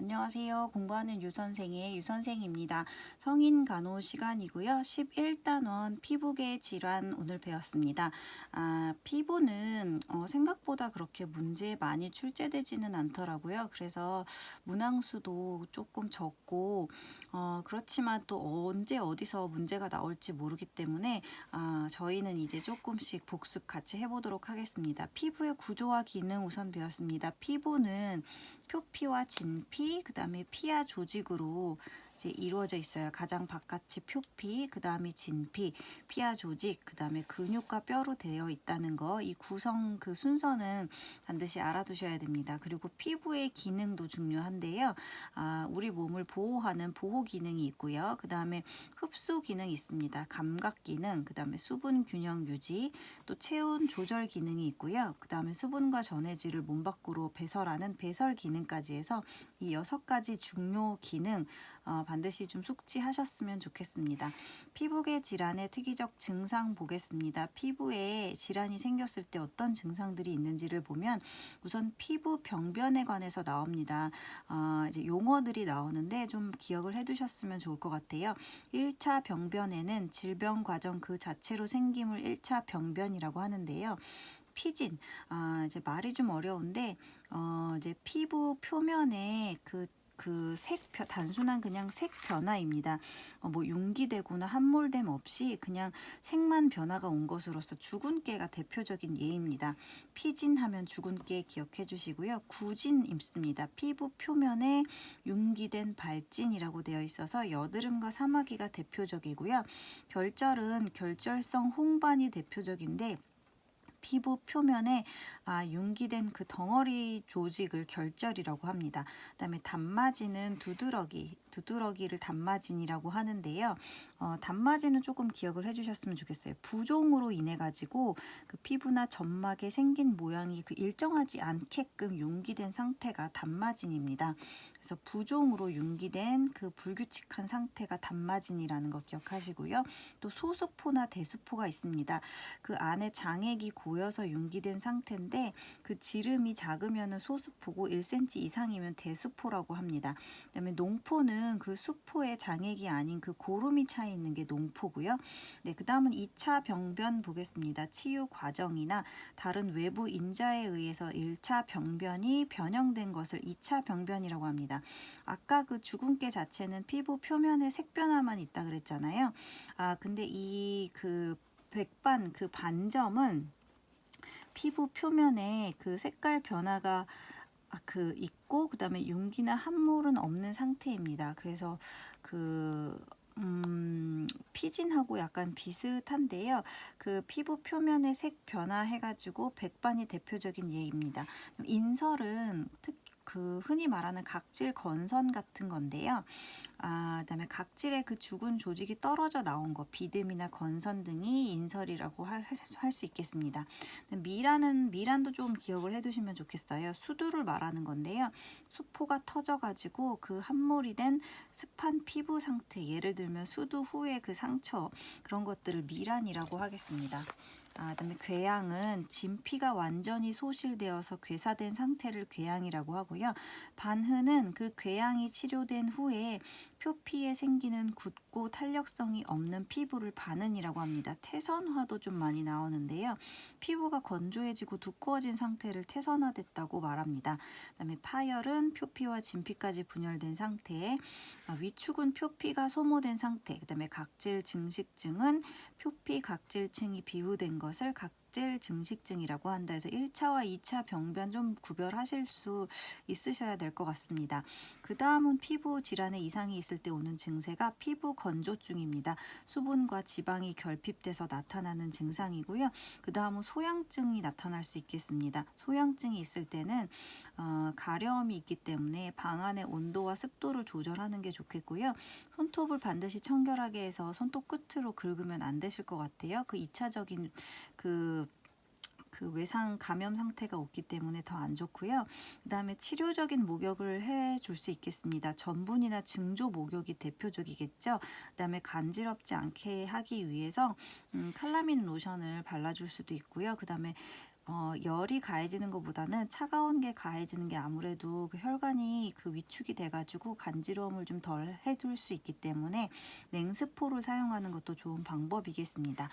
안녕하세요. 공부하는 유선생의 유선생입니다. 성인 간호 시간이고요. 11단원 피부계 질환 오늘 배웠습니다. 피부는 생각보다 그렇게 문제 많이 출제되지는 않더라고요. 그래서 문항수도 조금 적고 그렇지만 또 언제 어디서 문제가 나올지 모르기 때문에 저희는 이제 조금씩 복습 같이 해보도록 하겠습니다. 피부의 구조와 기능 우선 배웠습니다. 피부는 표피와 진피, 그 다음에 피하 조직으로 이제 이루어져 있어요. 가장 바깥이 표피, 그 다음이 진피, 피하 조직, 그 다음에 근육과 뼈로 되어 있다는 거, 이 구성 그 순서는 반드시 알아두셔야 됩니다. 그리고 피부의 기능도 중요한데요. 우리 몸을 보호하는 보호 기능이 있고요. 그 다음에 흡수 기능이 있습니다. 감각 기능, 그 다음에 수분 균형 유지, 또 체온 조절 기능이 있고요. 그 다음에 수분과 전해질을 몸 밖으로 배설하는 배설 기능까지 해서 이 6가지 중요 기능 반드시 좀 숙지하셨으면 좋겠습니다. 피부계 질환의 특이적 증상 보겠습니다. 피부에 질환이 생겼을 때 어떤 증상들이 있는지를 보면 우선 피부 병변에 관해서 나옵니다. 이제 용어들이 나오는데 좀 기억을 해두셨으면 좋을 것 같아요. 1차 병변에는 질병 과정 그 자체로 생김을 1차 병변이라고 하는데요. 피진, 이제 말이 좀 어려운데 이제 피부 표면에 단순한 그냥 색 변화입니다. 뭐 윤기되거나 함몰됨 없이 그냥 색만 변화가 온 것으로서 주근깨가 대표적인 예입니다. 피진하면 주근깨 기억해 주시고요. 구진 입습니다. 피부 표면에 윤기된 발진이라고 되어 있어서 여드름과 사마귀가 대표적이고요. 결절은 결절성 홍반이 대표적인데 피부 표면에 윤기된 그 덩어리 조직을 결절이라고 합니다. 그다음에 단마진은 두드러기를 단마진이라고 하는데요. 단마진은 조금 기억을 해주셨으면 좋겠어요. 부종으로 인해 가지고 그 피부나 점막에 생긴 모양이 그 일정하지 않게끔 윤기된 상태가 단마진입니다. 그래서 부종으로 윤기된 그 불규칙한 상태가 단마진이라는 거 기억하시고요. 또 소수포나 대수포가 있습니다. 그 안에 장액이 고여서 윤기된 상태인데 그 지름이 작으면 소수포고 1cm 이상이면 대수포라고 합니다. 그다음에 농포는 그 수포의 장액이 아닌 그 고름이 차 있는 게 농포고요. 네, 그다음은 2차 병변 보겠습니다. 치유 과정이나 다른 외부 인자에 의해서 1차 병변이 변형된 것을 2차 병변이라고 합니다. 아까 그 주근깨 자체는 피부 표면에 색 변화만 있다 그랬잖아요. 근데 이 그 백반 그 반점은 피부 표면에 그 색깔 변화가 있고 그다음에 윤기나 함몰은 없는 상태입니다. 그래서 피진하고 약간 비슷한데요. 그 피부 표면의 색 변화해가지고 백반이 대표적인 예입니다. 인설은 흔히 말하는 각질 건선 같은 건데요. 그다음에 각질의 그 죽은 조직이 떨어져 나온 거, 비듬이나 건선 등이 인설이라고 할 수 있겠습니다. 미란도 좀 기억을 해두시면 좋겠어요. 수두를 말하는 건데요. 수포가 터져가지고 그 함몰이 된 습한 피부 상태, 예를 들면 수두 후에 그 상처, 그런 것들을 미란이라고 하겠습니다. 그다음에 궤양은 진피가 완전히 소실되어서 괴사된 상태를 궤양이라고 하고요. 반흔은 그 궤양이 치료된 후에 표피에 생기는 굳고 탄력성이 없는 피부를 반흔이라고 합니다. 태선화도 좀 많이 나오는데요. 피부가 건조해지고 두꺼워진 상태를 태선화됐다고 말합니다. 그다음에 파열은 표피와 진피까지 분열된 상태에 위축은 표피가 소모된 상태, 그다음에 각질 증식증은 표피 각질층이 비후된 것을 각질 증식증이라고 한다 해서 1차와 2차 병변 좀 구별하실 수 있으셔야 될 것 같습니다. 그 다음은 피부 질환에 이상이 있을 때 오는 증세가 피부 건조증입니다. 수분과 지방이 결핍돼서 나타나는 증상이고요. 그 다음은 소양증이 나타날 수 있겠습니다. 소양증이 있을 때는 가려움이 있기 때문에 방 안의 온도와 습도를 조절하는 게 좋겠고요. 손톱을 반드시 청결하게 해서 손톱 끝으로 긁으면 안 되실 것 같아요. 그 2차적인 그 외상 감염 상태가 없기 때문에 더 안 좋고요. 그 다음에 치료적인 목욕을 해줄 수 있겠습니다. 전분이나 증조 목욕이 대표적이겠죠. 그 다음에 간지럽지 않게 하기 위해서 칼라민 로션을 발라줄 수도 있고요. 그 다음에 열이 가해지는 것보다는 차가운 게 가해지는 게 아무래도 그 혈관이 그 위축이 돼가지고 간지러움을 좀 덜 해줄 수 있기 때문에 냉스포를 사용하는 것도 좋은 방법이겠습니다.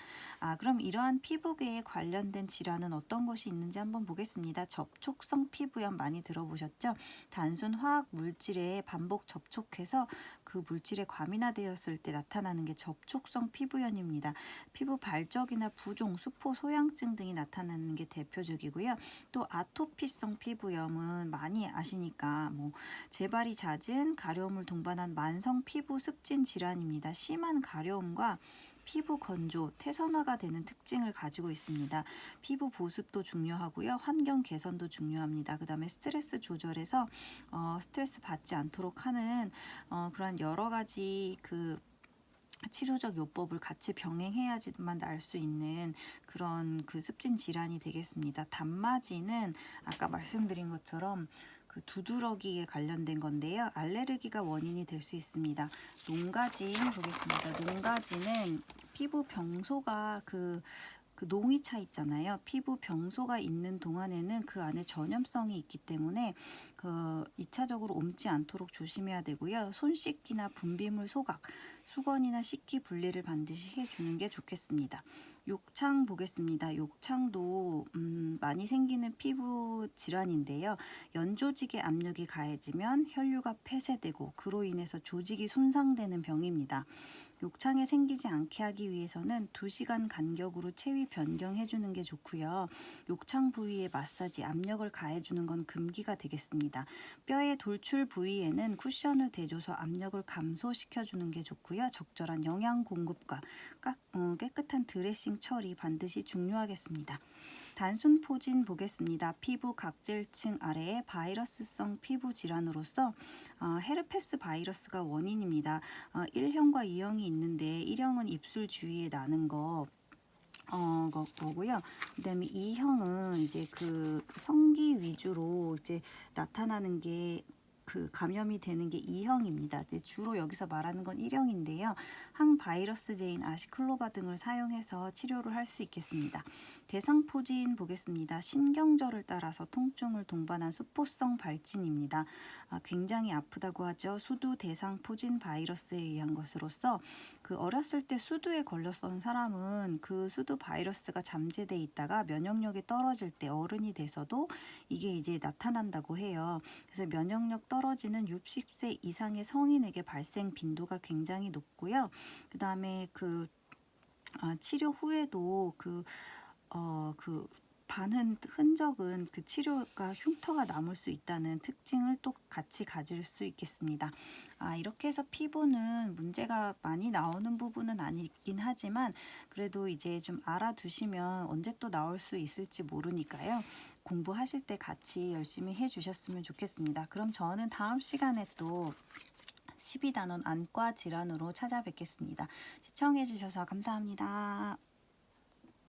그럼 이러한 피부계에 관련된 질환은 어떤 것이 있는지 한번 보겠습니다. 접촉성 피부염 많이 들어보셨죠? 단순 화학 물질에 반복 접촉해서 그 물질에 과민화되었을 때 나타나는 게 접촉성 피부염입니다. 피부 발적이나 부종, 수포, 소양증 등이 나타나는 게 대표적이고요. 또 아토피성 피부염은 많이 아시니까 재발이 잦은 가려움을 동반한 만성 피부 습진 질환입니다. 심한 가려움과 피부 건조, 태선화가 되는 특징을 가지고 있습니다. 피부 보습도 중요하고요. 환경 개선도 중요합니다. 그 다음에 스트레스 조절해서 스트레스 받지 않도록 하는 그런 여러 가지 그 치료적 요법을 같이 병행해야지만 날 수 있는 그런 그 습진 질환이 되겠습니다. 단마지는 아까 말씀드린 것처럼 그 두드러기에 관련된 건데요. 알레르기가 원인이 될 수 있습니다. 농가진 보겠습니다. 농가진은 피부 병소가 그 농이 차 있잖아요. 피부 병소가 있는 동안에는 그 안에 전염성이 있기 때문에 2차적으로 옮지 않도록 조심해야 되고요. 손 씻기나 분비물 소각, 수건이나 식기 분리를 반드시 해주는 게 좋겠습니다. 욕창 보겠습니다. 욕창도 많이 생기는 피부 질환인데요. 연조직의 압력이 가해지면 혈류가 폐쇄되고 그로 인해서 조직이 손상되는 병입니다. 욕창에 생기지 않게 하기 위해서는 2시간 간격으로 체위 변경해 주는 게 좋고요. 욕창 부위에 마사지, 압력을 가해 주는 건 금기가 되겠습니다. 뼈의 돌출 부위에는 쿠션을 대줘서 압력을 감소시켜 주는 게 좋고요. 적절한 영양 공급과 깨끗한 드레싱 처리 반드시 중요하겠습니다. 단순 포진 보겠습니다. 피부 각질층 아래에 바이러스성 피부 질환으로서 헤르페스 바이러스가 원인입니다. 1형과 2형이 있는데 1형은 입술 주위에 나는 거고요. 그다음에 2형은 이제 그 성기 위주로 이제 나타나는 게 그 감염이 되는 게 2형입니다. 주로 여기서 말하는 건 1형인데요. 항바이러스제인 아시클로바 등을 사용해서 치료를 할 수 있겠습니다. 대상포진 보겠습니다. 신경절을 따라서 통증을 동반한 수포성 발진입니다. 굉장히 아프다고 하죠. 수두 대상포진 바이러스에 의한 것으로서 그 어렸을 때 수두에 걸렸던 사람은 그 수두 바이러스가 잠재돼 있다가 면역력이 떨어질 때 어른이 돼서도 이게 이제 나타난다고 해요. 그래서 면역력 떨어지는 60세 이상의 성인에게 발생 빈도가 굉장히 높고요. 그 다음에 치료 후에도 반은 흔적은 그 치료가 흉터가 남을 수 있다는 특징을 또 같이 가질 수 있겠습니다. 이렇게 해서 피부는 문제가 많이 나오는 부분은 아니긴 하지만 그래도 이제 좀 알아두시면 언제 또 나올 수 있을지 모르니까요. 공부하실 때 같이 열심히 해주셨으면 좋겠습니다. 그럼 저는 다음 시간에 또 12단원 안과 질환으로 찾아뵙겠습니다. 시청해주셔서 감사합니다.